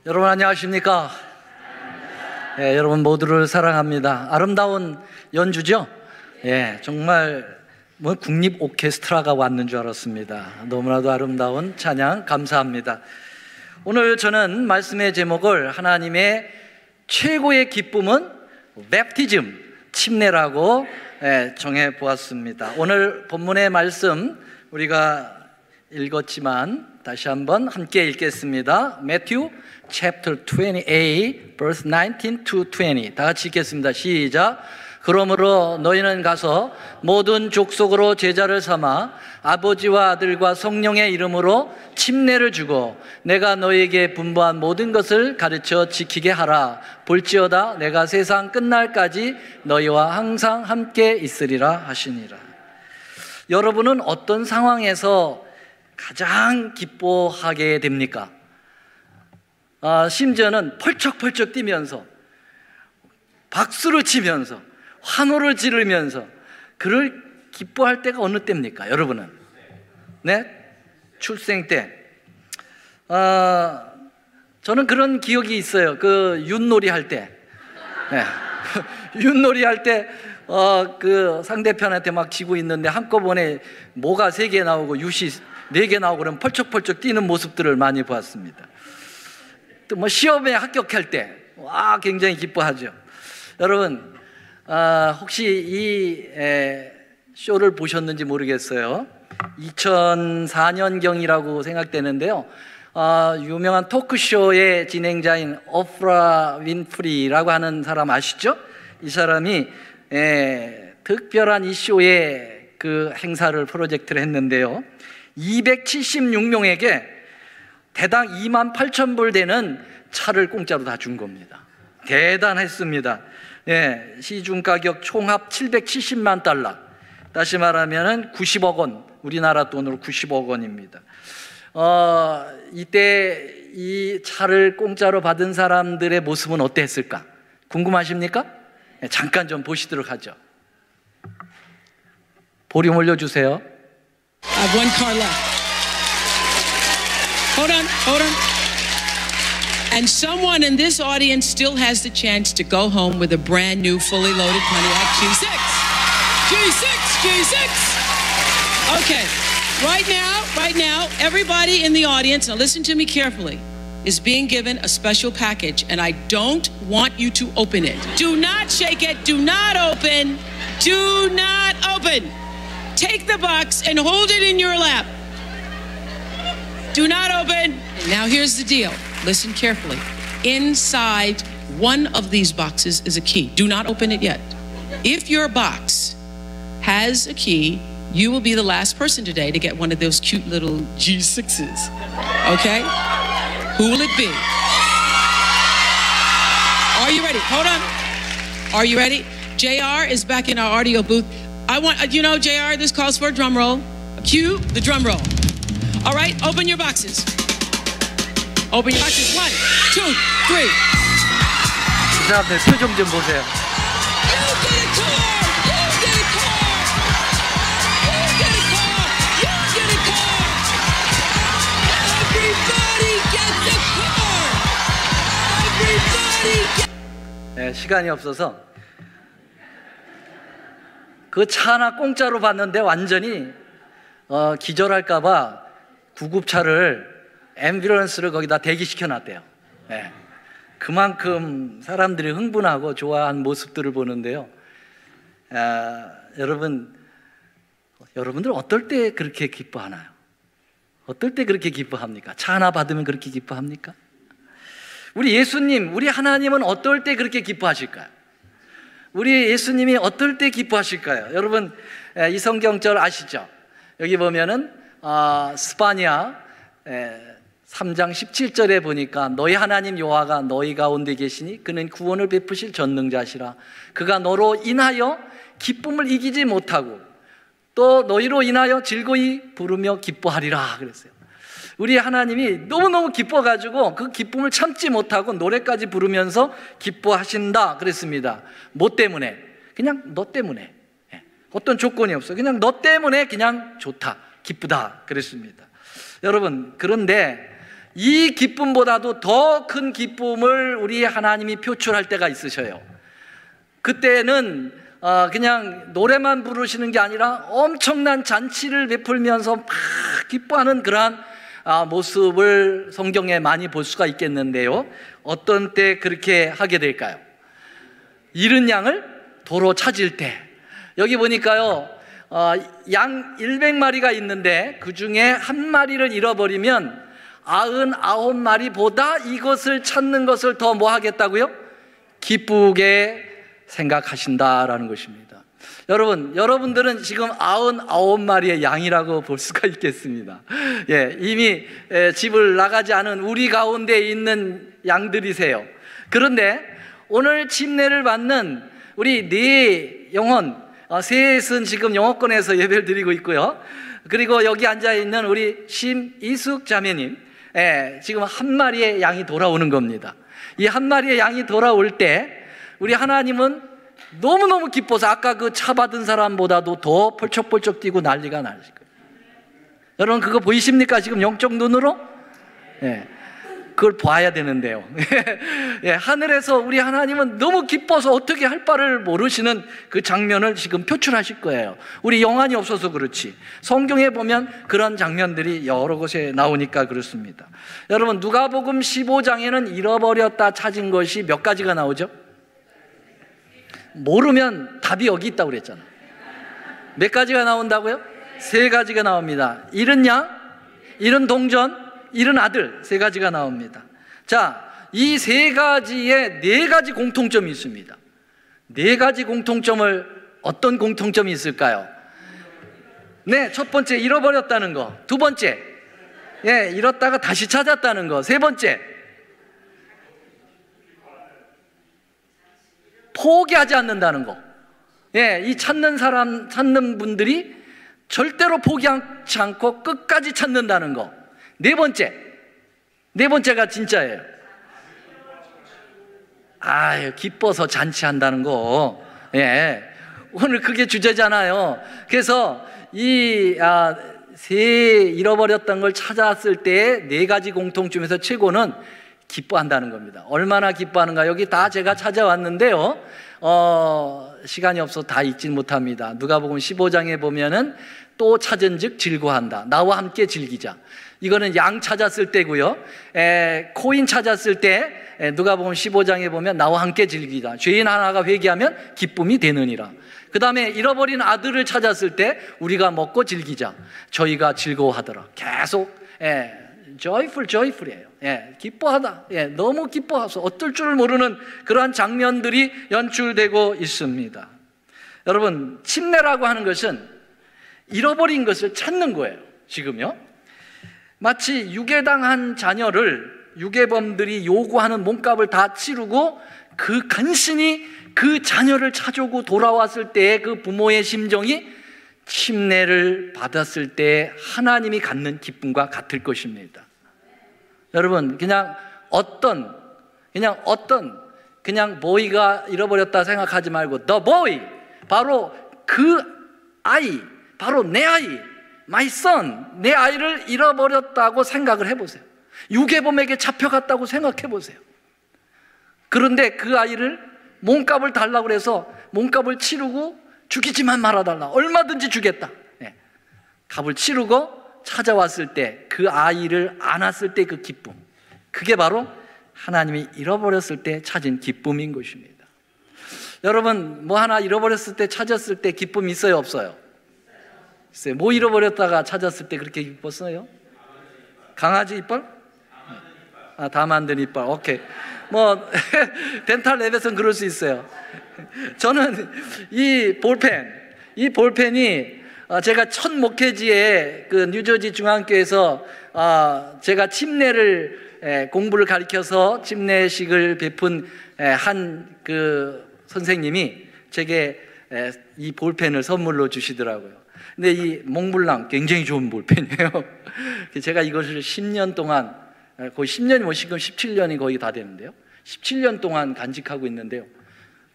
여러분 안녕하십니까? 예, 여러분 모두를 사랑합니다. 아름다운 연주죠? 예, 정말 국립 오케스트라가 왔는 줄 알았습니다. 너무나도 아름다운 찬양 감사합니다. 오늘 저는 말씀의 제목을 하나님의 최고의 기쁨은 랩티즘, 침례라고 정해 보았습니다. 오늘 본문의 말씀 우리가 읽었지만 다시 한번 함께 읽겠습니다. Matthew chapter 28 verse 19 to 20. 다 같이 읽겠습니다. 시작. 그러므로 너희는 가서 모든 족속으로 제자를 삼아 아버지와 아들과 성령의 이름으로 침례를 주고 내가 너희에게 분부한 모든 것을 가르쳐 지키게 하라. 볼지어다 내가 세상 끝날까지 너희와 항상 함께 있으리라 하시니라. 여러분은 어떤 상황에서 가장 기뻐하게 됩니까? 심지어는 펄쩍펄쩍 뛰면서 박수를 치면서 환호를 지르면서 그를 기뻐할 때가 어느 때입니까? 여러분은? 네? 출생 때. 저는 그런 기억이 있어요. 그 윷놀이 할 때. 네. 윷놀이 할 때 그 상대편한테 막 지고 있는데 한꺼번에 모가 3개 나오고 윷이 4개 나오고 그러면 펄쩍펄쩍 뛰는 모습들을 많이 보았습니다. 또 뭐 시험에 합격할 때 와 굉장히 기뻐하죠. 여러분 혹시 이 쇼를 보셨는지 모르겠어요. 2004년경이라고 생각되는데요. 유명한 토크쇼의 진행자인 오프라 윈프리라고 하는 사람 아시죠? 이 사람이 특별한 이 쇼에 그 행사를 프로젝트를 했는데요. 276명에게 대당 28,000불 되는 차를 공짜로 다 준 겁니다. 대단했습니다. 예, 시중 가격 총합 770만 달러. 다시 말하면 90억 원, 우리나라 돈으로 90억 원입니다. 이때 이 차를 공짜로 받은 사람들의 모습은 어땠을까? 궁금하십니까? 예, 잠깐 좀 보시도록 하죠. 볼륨 올려주세요. I have one car left. Hold on. And someone in this audience still has the chance to go home with a brand new, fully loaded Pontiac G6. G6. Okay, right now, everybody in the audience, now listen to me carefully, is being given a special package, and I don't want you to open it. Do not shake it, do not open. Take the box and hold it in your lap. Do not open. Now here's the deal. Listen carefully. Inside one of these boxes is a key. Do not open it yet. If your box has a key, you will be the last person today to get one of those cute little G6s. Okay? Who will it be? Are you ready? Hold on. Are you ready? JR is back in our audio booth. I want, JR, this calls for a drum roll. Cue the drum roll. All right, open your boxes. Open your boxes. 1, 2, 3. 이 사람들 표정 좀 보세요. You get a car! You get a car! You get a car! You get a car! Everybody gets a car! Everybody gets... 네, 시간이 없어서 그 차 하나 공짜로 받는데 완전히 기절할까봐 구급차를 앰뷸런스를 거기다 대기시켜 놨대요. 네. 그만큼 사람들이 흥분하고 좋아한 모습들을 보는데요. 여러분들 어떨 때 그렇게 기뻐하나요? 어떨 때 그렇게 기뻐합니까? 차 하나 받으면 그렇게 기뻐합니까? 우리 예수님, 우리 하나님은 어떨 때 그렇게 기뻐하실까요? 우리 예수님이 어떨 때 기뻐하실까요? 여러분 이 성경절 아시죠? 여기 보면은 스파냐 3장 17절에 보니까 너희 하나님 여호와가 너희 가운데 계시니 그는 구원을 베푸실 전능자시라. 그가 너로 인하여 기쁨을 이기지 못하고 또 너희로 인하여 즐거이 부르며 기뻐하리라 그랬어요. 우리 하나님이 너무너무 기뻐가지고 그 기쁨을 참지 못하고 노래까지 부르면서 기뻐하신다 그랬습니다. 뭐 때문에? 그냥 너 때문에. 어떤 조건이 없어. 그냥 너 때문에 그냥 좋다, 기쁘다 그랬습니다. 여러분, 그런데 이 기쁨보다도 더 큰 기쁨을 우리 하나님이 표출할 때가 있으셔요. 그때는 그냥 노래만 부르시는 게 아니라 엄청난 잔치를 베풀면서 막 기뻐하는 그러한 모습을 성경에 많이 볼 수가 있겠는데요. 어떤 때 그렇게 하게 될까요? 잃은 양을 도로 찾을 때. 여기 보니까요, 양 100마리가 있는데 그 중에 한 마리를 잃어버리면 99마리보다 이것을 찾는 것을 더 뭐 하겠다고요? 기쁘게 생각하신다라는 것입니다. 여러분들은 지금 99마리의 양이라고 볼 수가 있겠습니다. 예, 이미 집을 나가지 않은 우리 가운데 있는 양들이세요. 그런데 오늘 침례를 받는 우리 네 영혼, 셋은 지금 영어권에서 예배를 드리고 있고요. 그리고 여기 앉아있는 우리 심이숙 자매님, 지금 한 마리의 양이 돌아오는 겁니다. 이 한 마리의 양이 돌아올 때 우리 하나님은 너무너무 기뻐서 아까 그 차 받은 사람보다도 더 펄쩍펄쩍 뛰고 난리가 나실 거예요. 여러분 그거 보이십니까? 지금 영적 눈으로? 그걸 봐야 되는데요. 하늘에서 우리 하나님은 너무 기뻐서 어떻게 할 바를 모르시는 그 장면을 지금 표출하실 거예요. 우리 영안이 없어서 그렇지 성경에 보면 그런 장면들이 여러 곳에 나오니까 그렇습니다. 여러분 누가복음 15장에는 잃어버렸다 찾은 것이 몇 가지가 나오죠? 모르면 답이 여기 있다고 그랬잖아요. 몇 가지가 나온다고요? 3가지가 나옵니다. 잃은 양, 잃은 동전, 잃은 아들, 3가지가 나옵니다. 자, 이 3가지에 4가지 공통점이 있습니다. 4가지 공통점을 어떤 공통점이 있을까요? 네, 첫 번째 잃어버렸다는 거. 두 번째, 잃었다가 다시 찾았다는 거. 세 번째, 포기하지 않는다는 거. 이 찾는 분들이 절대로 포기하지 않고 끝까지 찾는다는 거. 네 번째가 진짜예요. 기뻐서 잔치한다는 거. 오늘 그게 주제잖아요. 그래서 이 잃어버렸던 걸 찾았을 때 4가지 공통점에서 최고는 기뻐한다는 겁니다. 얼마나 기뻐하는가. 여기 다 제가 찾아왔는데요. 시간이 없어서 다 읽진 못합니다. 누가복음 15장에 보면은 또 찾은즉 즐거워한다. 나와 함께 즐기자. 이거는 양 찾았을 때고요. 코인 찾았을 때 누가복음 15장에 보면 나와 함께 즐기자. 죄인 하나가 회개하면 기쁨이 되느니라. 그 다음에 잃어버린 아들을 찾았을 때 우리가 먹고 즐기자. 저희가 즐거워하더라. 계속 joyful이에요. 기뻐하다. 너무 기뻐해서 어떨 줄 모르는 그러한 장면들이 연출되고 있습니다. 여러분 침례라고 하는 것은 잃어버린 것을 찾는 거예요. 지금요 마치 유괴당한 자녀를 유괴범들이 요구하는 몸값을 다 치르고 그 간신히 그 자녀를 찾아오고 돌아왔을 때의 그 부모의 심정이 침례를 받았을 때 하나님이 갖는 기쁨과 같을 것입니다. 여러분 그냥 어떤 보이가 잃어버렸다 생각하지 말고 the boy, 바로 그 아이, 바로 내 아이, my son, 내 아이를 잃어버렸다고 생각을 해보세요. 유괴범에게 잡혀갔다고 생각해 보세요. 그런데 그 아이를 몸값을 달라고 해서 몸값을 치르고 죽이지만 말아달라. 얼마든지 주겠다. 값을 치르고 찾아왔을 때 그 아이를 안았을 때 그 기쁨, 그게 바로 하나님이 잃어버렸을 때 찾은 기쁨인 것입니다. 여러분 뭐 하나 잃어버렸을 때 찾았을 때 기쁨 있어요 없어요? 있어요. 뭐 잃어버렸다가 찾았을 때 그렇게 기뻤어요? 강아지 이빨? 다 만든 이빨. 오케이. 뭐 덴탈 랩에서는 그럴 수 있어요. 저는 이 볼펜이 제가 첫 목회지에 그 뉴저지 중앙교회에서 제가 침례를 공부를 가르쳐서 침례식을 베푼 한 그 선생님이 제게 이 볼펜을 선물로 주시더라고요. 근데 이 몽블랑 굉장히 좋은 볼펜이에요. 제가 이것을 10년 동안, 거의 10년이 뭐 지금 17년이 거의 다 되는데요, 17년 동안 간직하고 있는데요,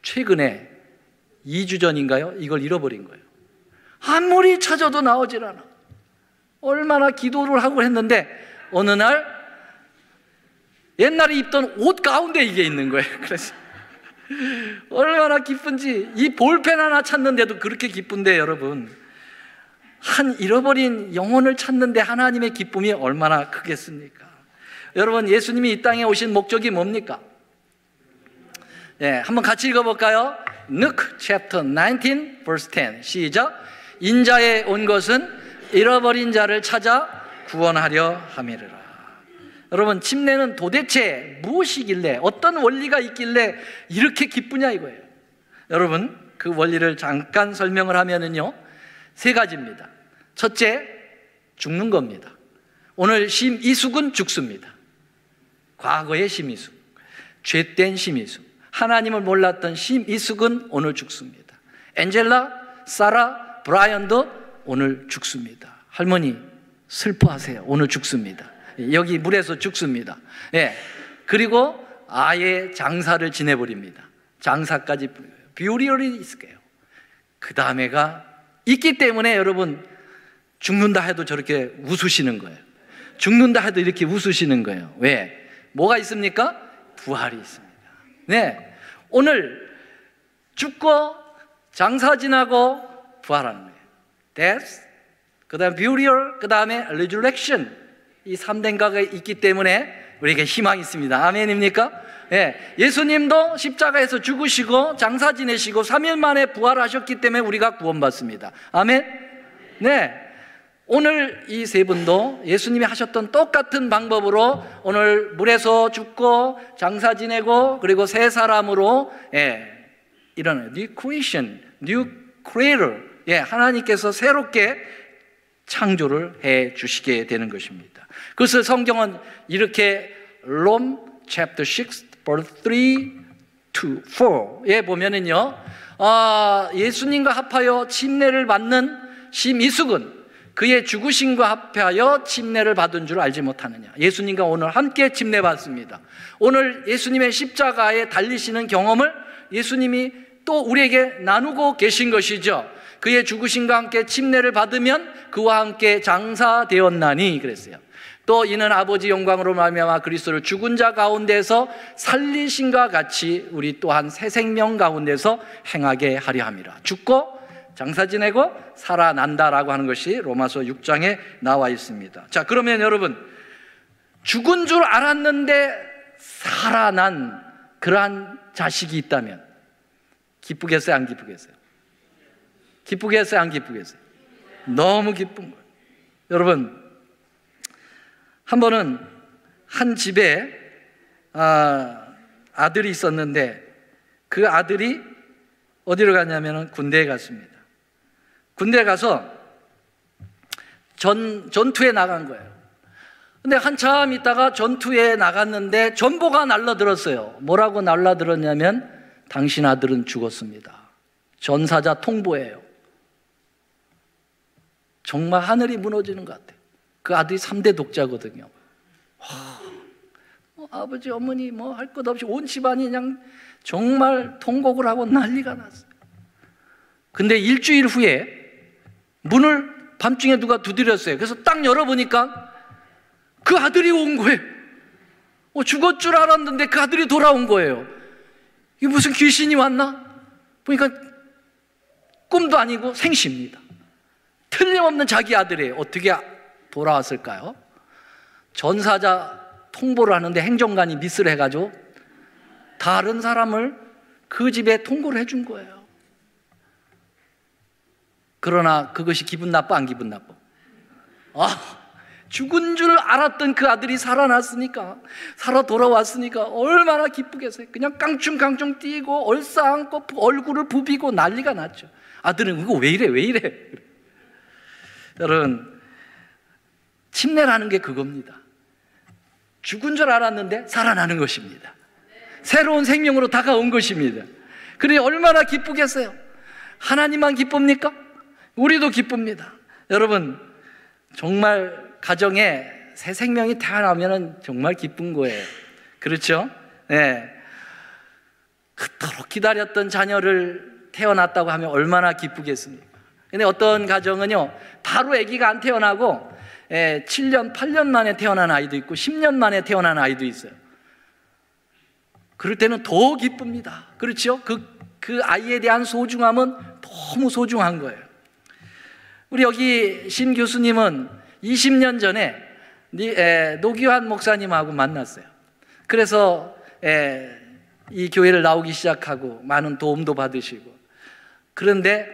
최근에 2주 전인가요? 이걸 잃어버린 거예요. 아무리 찾아도 나오질 않아. 얼마나 기도를 하고 했는데 어느 날 옛날에 입던 옷 가운데 이게 있는 거예요. 그래서 얼마나 기쁜지, 이 볼펜 하나 찾는데도 그렇게 기쁜데 여러분, 한 잃어버린 영혼을 찾는데 하나님의 기쁨이 얼마나 크겠습니까? 여러분, 예수님이 이 땅에 오신 목적이 뭡니까? 한번 같이 읽어볼까요? Luke chapter 19 verse 10 시작. 인자에 온 것은 잃어버린 자를 찾아 구원하려 함이라. 여러분, 침례는 도대체 무엇이길래, 어떤 원리가 있길래 이렇게 기쁘냐 이거예요. 여러분, 그 원리를 잠깐 설명을 하면은요, 세 가지입니다. 첫째, 죽는 겁니다. 오늘 심이숙은 죽습니다. 과거의 심이숙, 죄된 심이숙, 하나님을 몰랐던 심이숙은 오늘 죽습니다. 엔젤라, 사라, 브라이언도 오늘 죽습니다. 할머니 슬퍼하세요. 오늘 죽습니다. 여기 물에서 죽습니다. 그리고 아예 장사를 지내버립니다. 장사까지 뷰리얼이 있을게요. 그 다음에가 있기 때문에 여러분, 죽는다 해도 저렇게 웃으시는 거예요. 죽는다 해도 이렇게 웃으시는 거예요. 왜? 뭐가 있습니까? 부활이 있습니다. 오늘 죽고 장사 지나고 부활하는 거예요. Death, 그 다음 burial, 그 다음에 resurrection. 이 3대 가가 있기 때문에 우리에게 희망이 있습니다. 아멘입니까? 예수님도 십자가에서 죽으시고 장사 지내시고 3일 만에 부활하셨기 때문에 우리가 구원받습니다. 아멘? 오늘 이 세 분도 예수님이 하셨던 똑같은 방법으로 오늘 물에서 죽고 장사 지내고 그리고 새 사람으로 이런 new creation, new creator, 하나님께서 새롭게 창조를 해 주시게 되는 것입니다. 그래서 성경은 이렇게 Rome chapter 6 verse 3 to 4에 보면은요, 예수님과 합하여 침례를 받는 심이숙은 그의 죽으심과 합하여 침례를 받은 줄 알지 못하느냐. 예수님과 오늘 함께 침례 받습니다. 오늘 예수님의 십자가에 달리시는 경험을 예수님이 또 우리에게 나누고 계신 것이죠. 그의 죽으심과 함께 침례를 받으면 그와 함께 장사되었나니 그랬어요. 또 이는 아버지 영광으로 말미암아 그리스도를 죽은 자 가운데서 살리심과 같이 우리 또한 새 생명 가운데서 행하게 하려 함이라. 죽고 장사 지내고 살아난다라고 하는 것이 로마서 6장에 나와 있습니다. 자, 그러면 여러분, 죽은 줄 알았는데 살아난 그러한 자식이 있다면 기쁘겠어요, 안 기쁘겠어요? 기쁘겠어요, 안 기쁘겠어요? 너무 기쁜 거예요. 여러분, 한 번은 한 집에 아들이 있었는데 그 아들이 어디로 갔냐면 군대에 갔습니다. 군대에 가서 전투에 나간 거예요. 근데 한참 있다가 전투에 나갔는데 전보가 날라들었어요. 뭐라고 날라들었냐면 당신 아들은 죽었습니다. 전사자 통보예요. 정말 하늘이 무너지는 것 같아요. 그 아들이 3대 독자거든요. 아버지, 어머니 뭐 할 것 없이 온 집안이 그냥 정말 통곡을 하고 난리가 났어요. 근데 일주일 후에 문을 밤중에 누가 두드렸어요. 그래서 딱 열어보니까 그 아들이 온 거예요. 죽었 줄 알았는데 그 아들이 돌아온 거예요. 이게 무슨 귀신이 왔나? 보니까 꿈도 아니고 생시입니다. 틀림없는 자기 아들이에요. 어떻게 돌아왔을까요? 전사자 통보를 하는데 행정관이 미스를 해가지고 다른 사람을 그 집에 통보를 해준 거예요. 그러나 그것이 기분 나빠, 안 기분 나빠? 죽은 줄 알았던 그 아들이 살아났으니까, 살아 돌아왔으니까 얼마나 기쁘겠어요. 그냥 깡충깡충 뛰고 얼싸안고 얼굴을 부비고 난리가 났죠. 아들은 이거 왜 이래, 왜 이래? 여러분, 침례라는 게 그겁니다. 죽은 줄 알았는데 살아나는 것입니다. 새로운 생명으로 다가온 것입니다. 그래 얼마나 기쁘겠어요? 하나님만 기쁩니까? 우리도 기쁩니다. 여러분, 정말 가정에 새 생명이 태어나면 정말 기쁜 거예요. 그렇죠? 그토록 기다렸던 자녀를 태어났다고 하면 얼마나 기쁘겠습니까? 근데 어떤 가정은요, 바로 아기가 안 태어나고 7년, 8년 만에 태어난 아이도 있고 10년 만에 태어난 아이도 있어요. 그럴 때는 더 기쁩니다. 그렇죠? 그 아이에 대한 소중함은 너무 소중한 거예요. 우리 여기 신 교수님은 20년 전에 노기환 목사님하고 만났어요. 그래서 이 교회를 나오기 시작하고 많은 도움도 받으시고, 그런데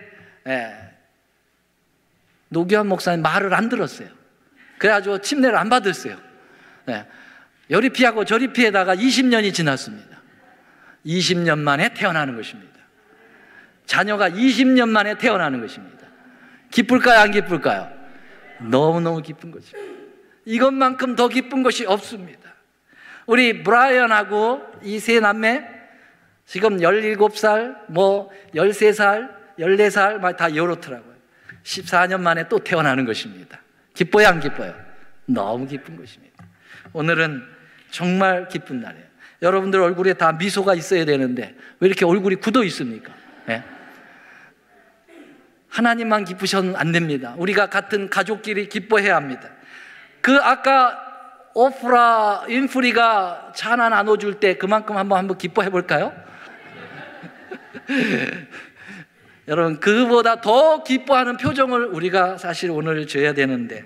노기환 목사님 말을 안 들었어요. 그래가지고 침례를 안 받았어요. 여리 피하고 저리 피해다가 20년이 지났습니다. 20년 만에 태어나는 것입니다. 자녀가 20년 만에 태어나는 것입니다. 기쁠까요, 안 기쁠까요? 너무너무 기쁜 거죠. 이것만큼 더 기쁜 것이 없습니다. 우리 브라이언하고 이 세 남매 지금 17살, 13살, 14살 다 이렇더라고요. 14년 만에 또 태어나는 것입니다. 기뻐요, 안 기뻐요? 너무 기쁜 것입니다. 오늘은 정말 기쁜 날이에요. 여러분들 얼굴에 다 미소가 있어야 되는데 왜 이렇게 얼굴이 굳어 있습니까? 네? 하나님만 기쁘셔는 안 됩니다. 우리가 같은 가족끼리 기뻐해야 합니다. 아까 오프라 윈프리가 차 하나 나눠줄 때 그만큼 한번 기뻐해 볼까요? 여러분, 그보다 더 기뻐하는 표정을 우리가 사실 오늘 줘야 되는데,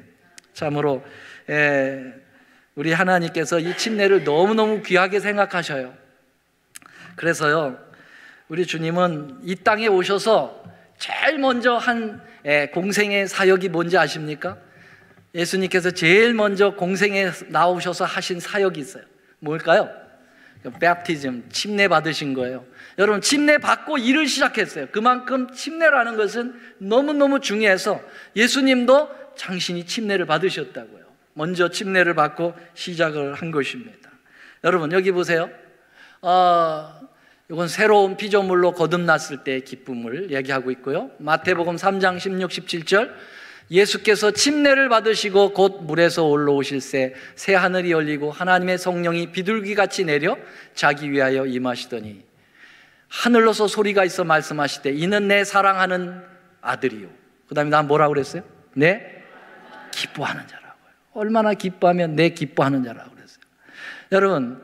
참으로 우리 하나님께서 이 침례를 너무너무 귀하게 생각하셔요. 그래서요, 우리 주님은 이 땅에 오셔서 제일 먼저 한 공생의 사역이 뭔지 아십니까? 예수님께서 제일 먼저 공생에 나오셔서 하신 사역이 있어요. 뭘까요? 베프티즘, 침례 받으신 거예요. 여러분, 침례 받고 일을 시작했어요. 그만큼 침례라는 것은 너무너무 중요해서 예수님도 당신이 침례를 받으셨다고요. 먼저 침례를 받고 시작을 한 것입니다. 여러분, 여기 보세요. 이건 새로운 피조물로 거듭났을 때의 기쁨을 얘기하고 있고요. 마태복음 3장 16, 17절, 예수께서 침례를 받으시고 곧 물에서 올라오실새 새 하늘이 열리고 하나님의 성령이 비둘기같이 내려 자기 위하여 임하시더니 하늘로서 소리가 있어 말씀하시되 이는 내 사랑하는 아들이요. 그 다음에 난 뭐라고 그랬어요? 내 기뻐하는 자라고요. 얼마나 기뻐하면 내 기뻐하는 자라고 그랬어요. 여러분,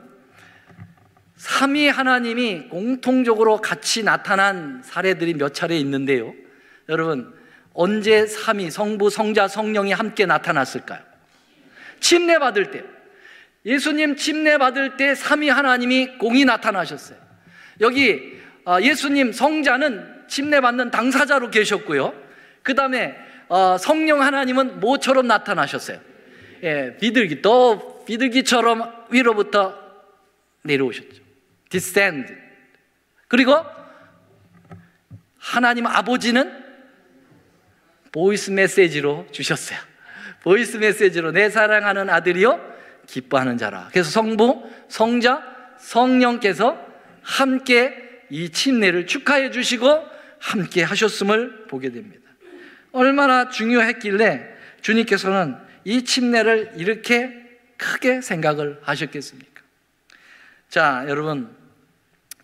삼위 하나님이 공통적으로 같이 나타난 사례들이 몇 차례 있는데요. 여러분, 언제 삼위, 성부, 성자, 성령이 함께 나타났을까요? 침례 받을 때. 예수님 침례 받을 때 삼위 하나님이 공히 나타나셨어요. 여기 예수님 성자는 침례 받는 당사자로 계셨고요. 그 다음에 성령 하나님은 뭐처럼 나타나셨어요? 비둘기, 또 비둘기처럼 위로부터 내려오셨죠. descend. 그리고 하나님 아버지는 보이스 메시지로 주셨어요. 보이스 메시지로 내 사랑하는 아들이요 기뻐하는 자라. 그래서 성부, 성자, 성령께서 함께 이 침례를 축하해 주시고 함께 하셨음을 보게 됩니다. 얼마나 중요했길래 주님께서는 이 침례를 이렇게 크게 생각을 하셨겠습니까? 자, 여러분,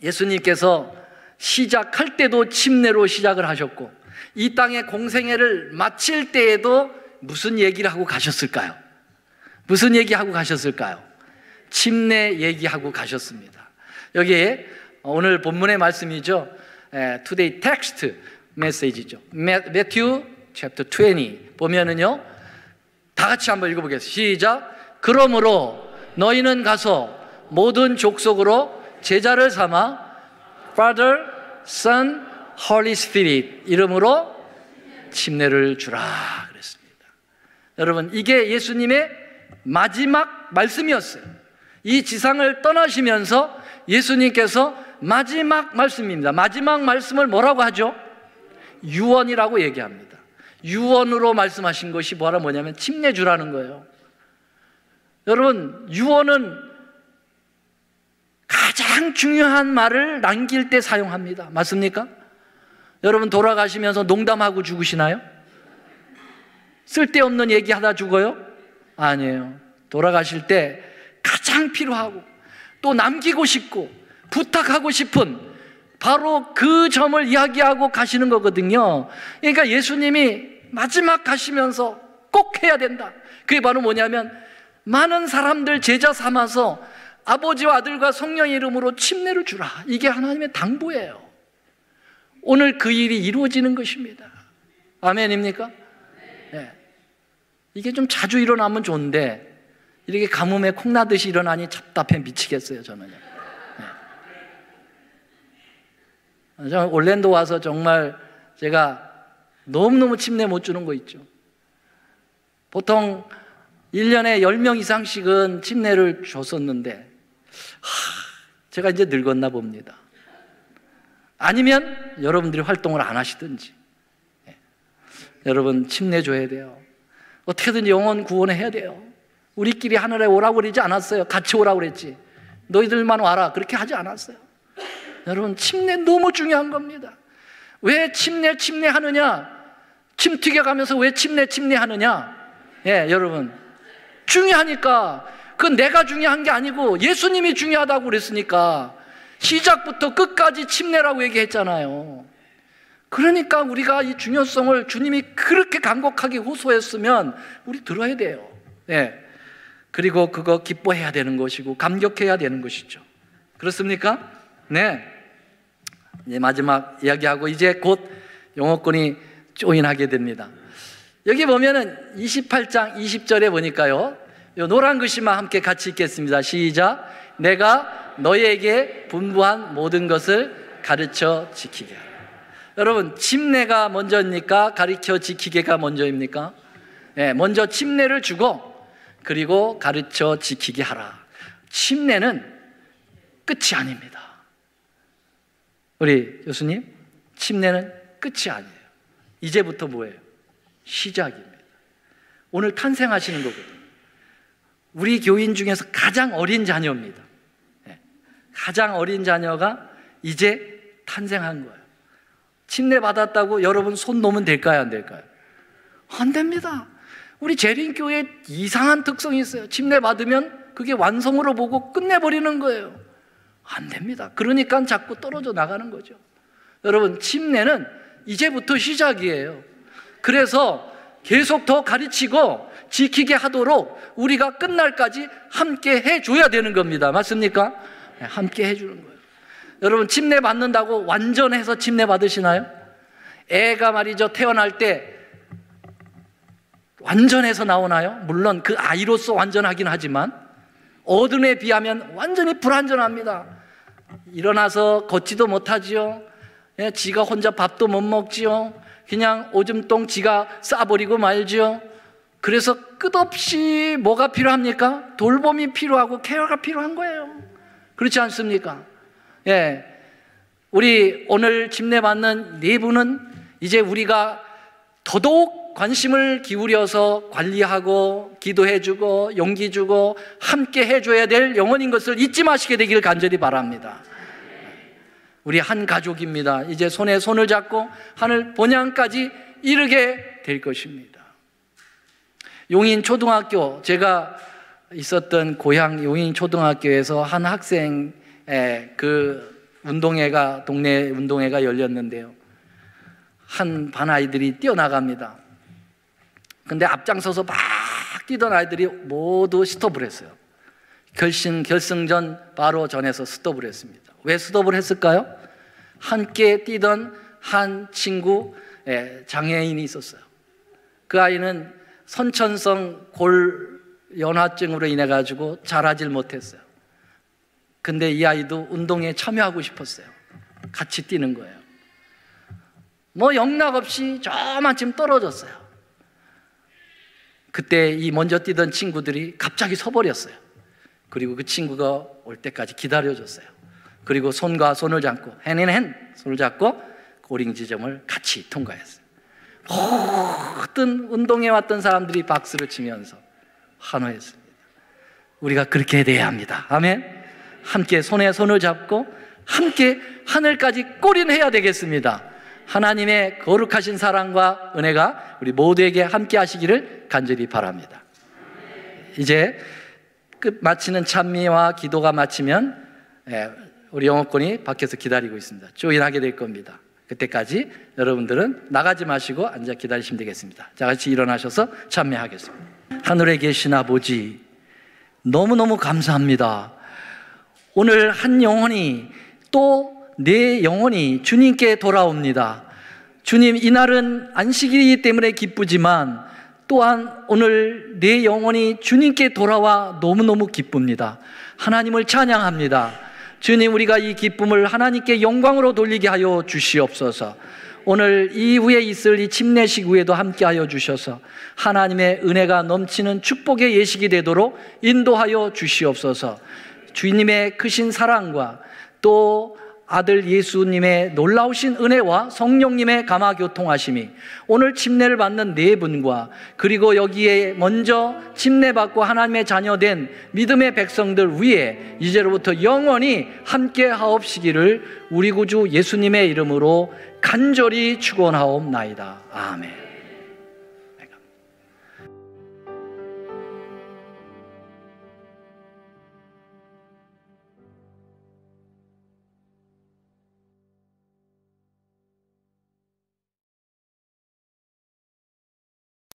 예수님께서 시작할 때도 침례로 시작을 하셨고 이 땅의 공생애를 마칠 때에도 무슨 얘기를 하고 가셨을까요? 무슨 얘기하고 가셨을까요? 침례 얘기하고 가셨습니다. 여기에 오늘 본문의 말씀이죠. Today text 메시지죠. Matthew chapter 20 보면은요, 다 같이 한번 읽어보겠습니다. 시작. 그러므로 너희는 가서 모든 족속으로 제자를 삼아 Father, Son, Holy Spirit 이름으로 침례를 주라 그랬습니다. 여러분, 이게 예수님의 마지막 말씀이었어요. 이 지상을 떠나시면서 예수님께서 마지막 말씀입니다. 마지막 말씀을 뭐라고 하죠? 유언이라고 얘기합니다. 유언으로 말씀하신 것이 뭐냐면 침례 주라는 거예요. 여러분, 유언은 가장 중요한 말을 남길 때 사용합니다. 맞습니까? 여러분, 돌아가시면서 농담하고 죽으시나요? 쓸데없는 얘기하다 죽어요? 아니에요. 돌아가실 때 가장 필요하고 또 남기고 싶고 부탁하고 싶은 바로 그 점을 이야기하고 가시는 거거든요. 그러니까 예수님이 마지막 가시면서 꼭 해야 된다. 그게 바로 뭐냐면 많은 사람들 제자 삼아서 아버지와 아들과 성령의 이름으로 침례를 주라. 이게 하나님의 당부예요. 오늘 그 일이 이루어지는 것입니다. 아멘입니까? 네. 이게 좀 자주 일어나면 좋은데 이렇게 가뭄에 콩나듯이 일어나니 답답해 미치겠어요, 저는요. 네. 저는 올랜도 와서 정말 제가 너무너무 침례 못 주는 거 있죠. 보통 1년에 10명 이상씩은 침례를 줬었는데 제가 이제 늙었나 봅니다. 아니면 여러분들이 활동을 안 하시든지. 네. 여러분 침례 줘야 돼요. 어떻게든지 영혼 구원해야 돼요. 우리끼리 하늘에 오라고 그러지 않았어요. 같이 오라고 그랬지. 너희들만 와라 그렇게 하지 않았어요. 여러분 침례 너무 중요한 겁니다. 왜 침례하느냐? 침 튀겨가면서 왜 침례하느냐? 예, 여러분 중요하니까. 그건 내가 중요한 게 아니고 예수님이 중요하다고 그랬으니까 시작부터 끝까지 침례라고 얘기했잖아요. 그러니까 우리가 이 중요성을 주님이 그렇게 간곡하게 호소했으면 우리 들어야 돼요. 예. 그리고 그거 기뻐해야 되는 것이고 감격해야 되는 것이죠. 그렇습니까? 네. 이제 마지막 이야기하고 이제 곧 영어권이 조인하게 됩니다. 여기 보면은 28장 20절에 보니까요, 요 노란 글씨만 함께 같이 읽겠습니다. 시작. 내가 너희에게 분부한 모든 것을 가르쳐 지키게 하라. 여러분 침례가 먼저입니까? 가르쳐 지키게가 먼저입니까? 네, 먼저 침례를 주고 그리고 가르쳐 지키게 하라. 침례는 끝이 아닙니다. 우리 교수님, 침례는 끝이 아니에요. 이제부터 뭐예요? 시작입니다. 오늘 탄생하시는 거거든요. 우리 교인 중에서 가장 어린 자녀입니다. 네. 가장 어린 자녀가 이제 탄생한 거예요. 침례 받았다고 여러분 손 놓으면 될까요? 안 될까요? 안 됩니다. 우리 재림교회 이상한 특성이 있어요. 침례 받으면 그게 완성으로 보고 끝내버리는 거예요. 안 됩니다. 그러니까 자꾸 떨어져 나가는 거죠. 여러분 침례는 이제부터 시작이에요. 그래서 계속 더 가르치고 지키게 하도록 우리가 끝날까지 함께 해줘야 되는 겁니다. 맞습니까? 네, 함께 해주는 거예요. 여러분 침례 받는다고 완전해서 침례 받으시나요? 애가 말이죠 태어날 때 완전해서 나오나요? 물론 그 아이로서 완전하긴 하지만 어른에 비하면 완전히 불완전합니다. 일어나서 걷지도 못하지요. 예, 지가 혼자 밥도 못 먹지요. 그냥 오줌똥 지가 싸버리고 말지요. 그래서 끝없이 뭐가 필요합니까? 돌봄이 필요하고 케어가 필요한 거예요. 그렇지 않습니까? 예, 우리 오늘 침례 받는 네 분은 이제 우리가 더더욱 관심을 기울여서 관리하고 기도해주고 용기 주고 함께 해줘야 될 영혼인 것을 잊지 마시게 되기를 간절히 바랍니다. 우리 한 가족입니다. 이제 손에 손을 잡고 하늘 본향까지 이르게 될 것입니다. 용인 초등학교, 제가 있었던 고향 용인 초등학교에서 한 학생 그 운동회가 동네 운동회가 열렸는데요. 한 반 아이들이 뛰어나갑니다. 근데 앞장서서 막 뛰던 아이들이 모두 스톱을 했어요. 결승전 바로 전에서 스톱을 했습니다. 왜 스톱을 했을까요? 함께 뛰던 한 친구 장애인이 있었어요. 그 아이는 선천성 골연화증으로 인해 가지고 자라질 못했어요. 근데 이 아이도 운동에 참여하고 싶었어요. 같이 뛰는 거예요. 뭐 영락없이 저만큼 떨어졌어요. 그때 이 먼저 뛰던 친구들이 갑자기 서버렸어요. 그리고 그 친구가 올 때까지 기다려줬어요. 그리고 손과 손을 잡고 핸 손을 잡고 고링 지점을 같이 통과했어요. 모든 운동에 왔던 사람들이 박수를 치면서 환호했습니다. 우리가 그렇게 돼야 합니다. 아멘. 함께 손에 손을 잡고 함께 하늘까지 꼬린해야 되겠습니다. 하나님의 거룩하신 사랑과 은혜가 우리 모두에게 함께 하시기를 간절히 바랍니다. 이제 마치는 찬미와 기도가 마치면 우리 영어권이 밖에서 기다리고 있습니다. 조인하게 될 겁니다. 그때까지 여러분들은 나가지 마시고 앉아 기다리시면 되겠습니다. 자, 같이 일어나셔서 찬미하겠습니다. 하늘에 계신 아버지, 너무너무 감사합니다. 오늘 한 영혼이 또 내 영혼이 주님께 돌아옵니다. 주님, 이날은 안식일이기 때문에 기쁘지만 또한 오늘 내 영혼이 주님께 돌아와 너무너무 기쁩니다. 하나님을 찬양합니다. 주님, 우리가 이 기쁨을 하나님께 영광으로 돌리게 하여 주시옵소서. 오늘 이후에 있을 이 침례식 후에도 함께하여 주셔서 하나님의 은혜가 넘치는 축복의 예식이 되도록 인도하여 주시옵소서. 주님의 크신 사랑과 또 아들 예수님의 놀라우신 은혜와 성령님의 감화교통하심이 오늘 침례를 받는 네 분과 그리고 여기에 먼저 침례받고 하나님의 자녀된 믿음의 백성들 위에 이제로부터 영원히 함께 하옵시기를 우리 구주 예수님의 이름으로 간절히 축원하옵나이다. 아멘.